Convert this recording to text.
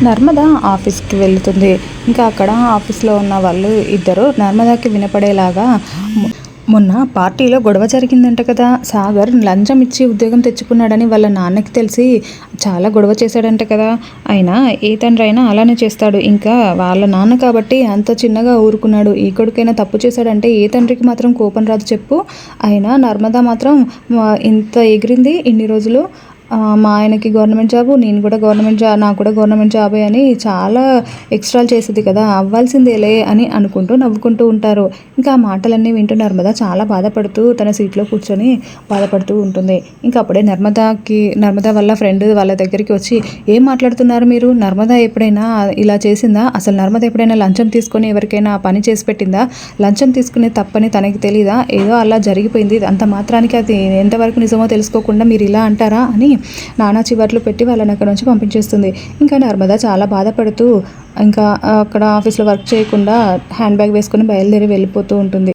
నర్మద ఆఫీస్కి వెళ్తుంది. ఇంకా అక్కడ ఆఫీస్లో ఉన్న వాళ్ళు ఇద్దరు నర్మదాకి వినపడేలాగా మొన్న పార్టీలో గొడవ జరిగిందంట కదా, సాగర్ లంచం ఇచ్చి ఉద్యోగం తెచ్చుకున్నాడని వాళ్ళ నాన్నకి తెలిసి చాలా గొడవ చేశాడంట కదా. అయినా ఏ తండ్రి అయినా అలానే చేస్తాడు. ఇంకా వాళ్ళ నాన్న కాబట్టి అంత చిన్నగా ఊరుకున్నాడు. ఈ కొడుకైనా తప్పు చేశాడంటే ఏ తండ్రికి మాత్రం కోపం రాదు చెప్పు. అయినా నర్మద మాత్రం ఇంత ఎగిరింది ఇన్ని రోజులు. మా ఆయనకి గవర్నమెంట్ జాబు, నేను కూడా నాకు కూడా గవర్నమెంట్ జాబే అని చాలా ఎక్స్ట్రాలు చేసేది కదా, అవ్వాల్సిందేలే అని అనుకుంటూ నవ్వుకుంటూ ఉంటారు. ఇంకా ఆ మాటలన్నీ వింటూ నర్మద చాలా బాధపడుతూ తన సీట్లో కూర్చొని బాధపడుతూ ఉంటుంది. ఇంకా అప్పుడే నర్మద వాళ్ళ ఫ్రెండ్ వాళ్ళ దగ్గరికి వచ్చి, ఏం మాట్లాడుతున్నారు మీరు? నర్మద ఎప్పుడైనా ఇలా చేసిందా? అసలు నర్మద ఎప్పుడైనా లంచం తీసుకొని ఎవరికైనా పని చేసి పెట్టిందా? లంచం తీసుకునే తప్పని తనకి తెలీదా? ఏదో అలా జరిగిపోయింది, అంత మాత్రానికి అది ఎంతవరకు నిజమో తెలుసుకోకుండా మీరు ఇలా అంటారా అని నానా చివర్లు పెట్టి వాళ్ళని అక్కడ నుంచి పంపించేస్తుంది. ఇంకా నర్మద చాలా బాధపడుతూ ఇంకా అక్కడ ఆఫీస్లో వర్క్ చేయకుండా హ్యాండ్ బ్యాగ్ వేసుకొని బయలుదేరి వెళ్ళిపోతూ ఉంటుంది.